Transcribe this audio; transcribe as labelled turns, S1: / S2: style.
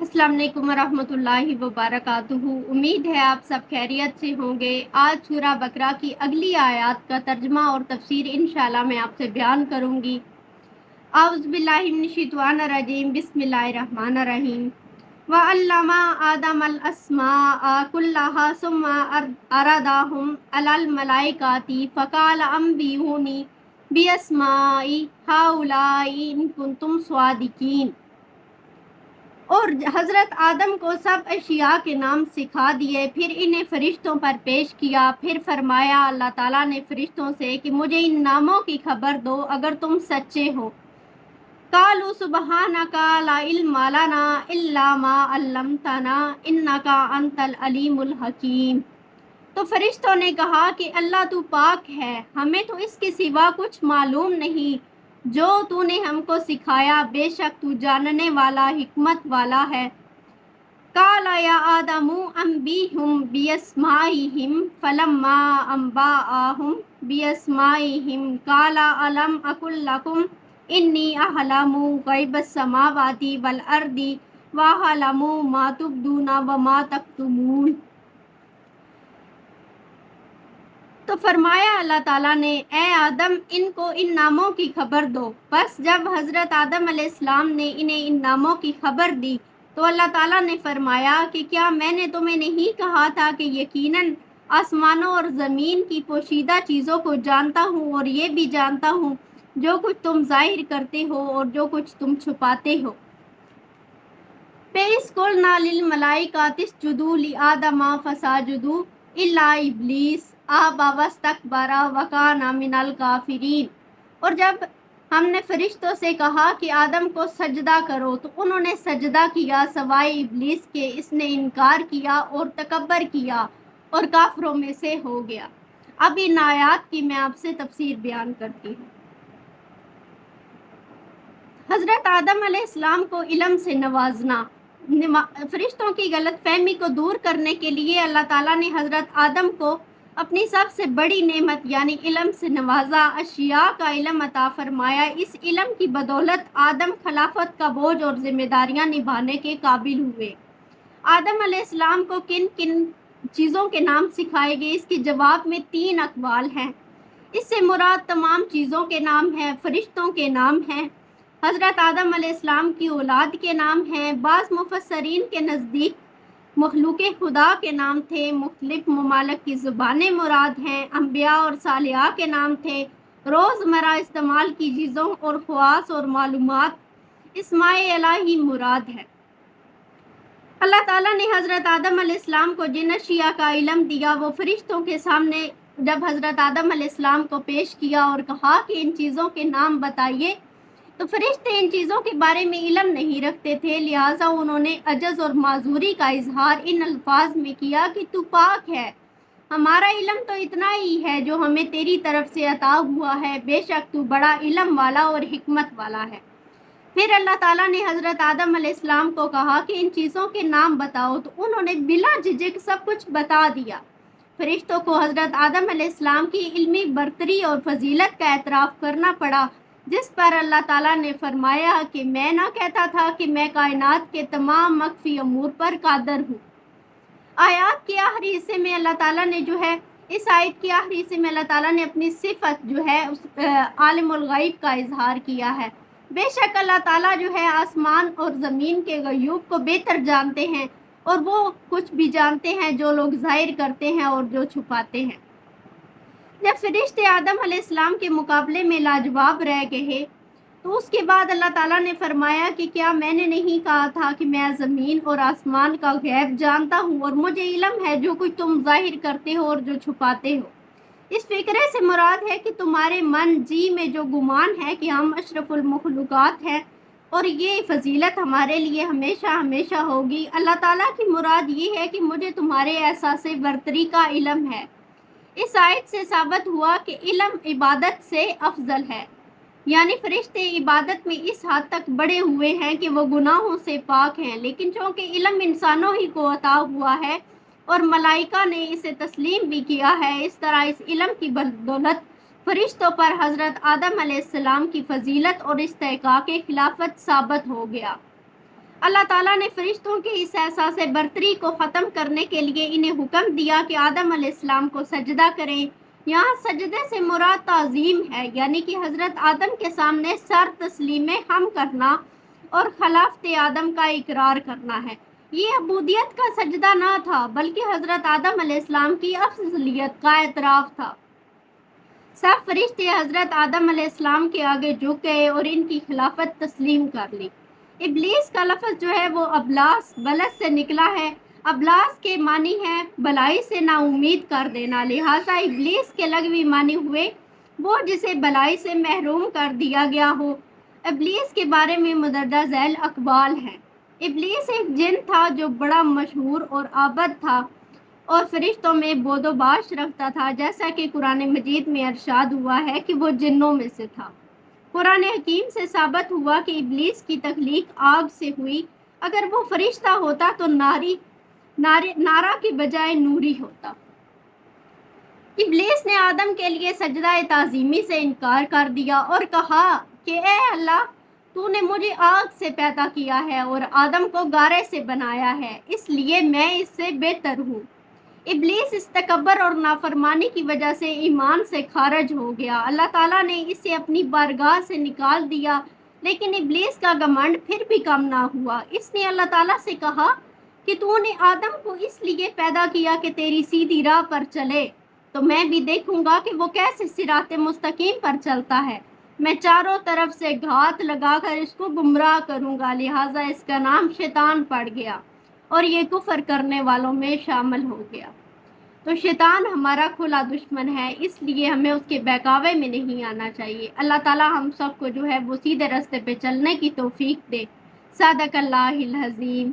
S1: अस्सलाम वालेकुम रहमतुल्लाहि व बरकातुहू। उम्मीद है आप सब खैरियत से होंगे। आज सूरा बकरा की अगली आयत का तर्जमा और तफसीर इंशाल्लाह मैं आपसे बयान करूंगी। औज़ु बिल्लाहि मिनश शैतानिर रजीम, बिस्मिल्लाहिर रहमानिर रहीम। व अल्लमा आदमल अस्माअ कुल्लहा सुम्मा अरदाहुम अलल मलाइकाति फ़क़ाल अंबिऊनी बिअस्माइ हाउलाई इन कुंतुम स्वादिकीन। और हज़रत आदम को सब अशिया के नाम सिखा दिए, फिर इन्हें फ़रिश्तों पर पेश किया। फिर फरमाया अल्लाह ताला ने फ़रिश्तों से कि मुझे इन नामों की खबर दो अगर तुम सच्चे हो। कालू सुबहानका ला इल्मा लना इल्ला मा अल्लमतना इन्नका अंतल अलीमुल हकीम। तो फरिश्तों ने कहा कि अल्लाह तू पाक है, हमें तो इसके सिवा कुछ मालूम नहीं जो तूने हमको सिखाया, बेशक तू जानने वाला हिकमत वाला है। काला या आदमु अंबिहुम बिअस्माइहिम फलम्मा अंबाअहुम बिअस्माइहिम काला अलम अकुल लकुम इन्नी अहलमु गैबस समावाति वल अर्दी व अहलमु मा तुबदूना व मा तक्तुमून। तो फरमाया अल्लाह ताला ने, ए आदम इनको इन नामों की खबर दो। बस जब हज़रत आदम अलैहिस्सलाम ने इन्हें इन नामों की खबर दी तो अल्लाह ताला ने फरमाया कि क्या मैंने तुम्हें नहीं कहा था कि यकीनन आसमानों और ज़मीन की पोशीदा चीज़ों को जानता हूँ और ये भी जानता हूँ जो कुछ तुम जाहिर करते हो और जो कुछ तुम छुपाते हो। पेश कुलना लिल मलाइकातिस्जुदू लि आदमा फसाजुदू इल्ला इब्लीस आबा वस्तकबरा वकाना मिनल काफिरीन। और जब हमने फरिश्तों से कहा कि आदम को सजदा करो तो उन्होंने सजदा किया सवाए इब्लीस के, इसने इनकार किया और तकब्बर किया और काफरों में से हो गया। अब इन आयात की मैं आपसे तफसीर बयान करती हूँ। हज़रत आदम अलैहिस्सलाम को इल्म से नवाजना। फरिश्तों की गलत फहमी को दूर करने के लिए अल्लाह ताला ने हज़रत आदम को अपनी सबसे बड़ी नेमत यानी इल्म से नवाजा, अशिया का इल्म अता फरमाया। इस इल्म की बदौलत आदम खिलाफत का बोझ और जिम्मेदारियां निभाने के काबिल हुए। आदम अलैहिस्सलाम को किन किन चीज़ों के नाम सिखाए गए, इसके जवाब में 3 अक़वाल हैं। इससे मुराद तमाम चीज़ों के नाम हैं, फरिश्तों के नाम हैं, हज़रत आदम अलैहिस्सलाम की औलाद के नाम हैं। बाज़ मुफस्सरीन के नज़दीक मखलूक़े खुदा के नाम थे, मुख्तलिफ ममालिक की ज़ुबानें मुराद हैं, अंबिया और सालिहा के नाम थे, रोज़मर्रा इस्तेमाल की चीज़ों और ख़वास और मालूमात इस्माए इलाही मुराद है। अल्लाह ताला ने हज़रत आदम अलैहिस्सलाम को जिन अशिया का इल्म दिया वो फरिश्तों के सामने जब हज़रत आदम अलैहिस्सलाम को पेश किया और कहा कि इन चीज़ों के नाम बताइए तो फरिश्ते इन चीज़ों के बारे में इल्म नहीं रखते थे, लिहाजा उन्होंने अजज़ और माजूरी का इजहार इन अल्फाज में किया कि तू पाक है, हमारा इल्म तो इतना ही है जो हमें तेरी तरफ से अता हुआ है, बेशक तू बड़ा इल्म वाला और हिकमत वाला है। फिर अल्लाह ताला ने हज़रत आदम अलैहिस्सलाम को कहा कि इन चीज़ों के नाम बताओ तो उन्होंने बिला झिझक सब कुछ बता दिया। फरिश्तों को हज़रत आदम अलैहिस्सलाम की इल्मी बरतरी और फजीलत का एतराफ़ करना पड़ा, जिस पर अल्लाह ताला ने फरमाया कि मैं ना कहता था कि मैं कायनात के तमाम मख्फी अमूर पर कादर हूँ। आयत के आखिरी हिस्से में अल्लाह ताला ने जो है इस आयत के आखिरी हिस्से में अल्लाह ताला ने अपनी सिफत जो है उस आलिमुल गैब का इजहार किया है। बेशक अल्लाह ताला जो है आसमान और ज़मीन के गयूब को बेहतर जानते हैं और वो कुछ भी जानते हैं जो लोग ज़ाहिर करते हैं और जो छुपाते हैं। जब फरिश्ते आदम अलैहिस्सलाम के मुकाबले में लाजवाब रह गए तो उसके बाद अल्लाह ताला ने फरमाया कि क्या मैंने नहीं कहा था कि मैं ज़मीन और आसमान का गैब जानता हूँ और मुझे इल्म है जो कुछ तुम जाहिर करते हो और जो छुपाते हो। इस फ़िक्रे से मुराद है कि तुम्हारे मन जी में जो गुमान है कि हम अशरफुल मखलूक़ात हैं और ये फजीलत हमारे लिए हमेशा हमेशा होगी। अल्लाह ताला की मुराद ये है कि मुझे तुम्हारे एहसास बरतरी का इल्म है। इस आयत से साबित हुआ कि इल्म इबादत से अफजल है, यानी फरिश्ते इबादत में इस हद तक बड़े हुए हैं कि वो गुनाहों से पाक हैं, लेकिन चूँकि इल्म इंसानों ही को अता हुआ है और मलाइका ने इसे तस्लीम भी किया है, इस तरह इस इल्म की बदौलत फरिश्तों पर हज़रत आदम अलैहिस्सलाम की फजीलत और इस्तेहकाक खिलाफत साबित हो गया। اللہ تعالیٰ نے فرشتوں کے اس احساس برتری کو ختم کرنے کے لیے انہیں حکم دیا کہ آدم علیہ السلام کو سجدہ کریں۔ یہاں سجدے سے مراد تعظیم ہے، یعنی کہ حضرت آدم کے سامنے سر تسلیم ہم کرنا اور خلافت آدم کا اقرار کرنا ہے۔ یہ عبودیت کا سجدہ نہ تھا، بلکہ حضرت آدم علیہ السلام کی افضلیت کا اعتراف تھا۔ سب فرشتے حضرت آدم علیہ السلام کے آگے جھک گئے اور ان کی خلافت تسلیم کر لی۔ ابلیس کا لفظ جو ہے وہ ابلاس بلد سے نکلا ہے۔ ابلاس کے معنی ہے بلائی سے نا امید کر دینا، لہٰذا ابلیس کے لغوی معنی ہوئے وہ جسے بلائی سے محروم کر دیا گیا ہو۔ ابلیس کے بارے میں مندرجہ ذیل اقوال ہیں۔ ابلیس ایک جن تھا جو بڑا مشہور اور عابد تھا اور فرشتوں میں بود و باش رکھتا تھا، جیسا کہ قرآن مجید میں ارشاد ہوا ہے کہ وہ جنوں میں سے تھا۔ قرآن حکیم سے ثابت ہوا کہ ابلیس کی تخلیق آگ سے ہوئی۔ اگر وہ فرشتہ ہوتا تو نارا کی بجائے نوری ہوتا۔ ابلیس نے آدم کے لیے سجدہ تعظیمی سے انکار کر دیا اور کہا کہ اے اللہ، تو نے مجھے آگ سے پیدا کیا ہے اور آدم کو گارے سے بنایا ہے، اس لیے میں اس سے بہتر ہوں۔ ابلیس اس تکبر اور نافرمانی کی وجہ سے ایمان سے خارج ہو گیا۔ اللہ تعالیٰ نے اسے اپنی بارگاہ سے نکال دیا، لیکن ابلیس کا گھمنڈ پھر بھی کم نہ ہوا۔ اس نے اللہ تعالیٰ سے کہا کہ تو نے آدم کو اس لیے پیدا کیا کہ تیری سیدھی راہ پر چلے، تو میں بھی دیکھوں گا کہ وہ کیسے صراط مستقیم پر چلتا ہے۔ میں چاروں طرف سے گھات لگا کر اس کو گمراہ کروں گا، لہٰذا اس کا نام شیطان پڑ گیا اور یہ کفر کرنے والوں میں شامل ہو گیا۔ تو شیطان ہمارا کھلا دشمن ہے، اس لیے ہمیں اس کے بہکاوے میں نہیں آنا چاہیے۔ اللہ تعالیٰ ہم سب کو جو ہے وہ سیدھے راستے پہ چلنے کی توفیق دے۔ صدق اللہ العظیم۔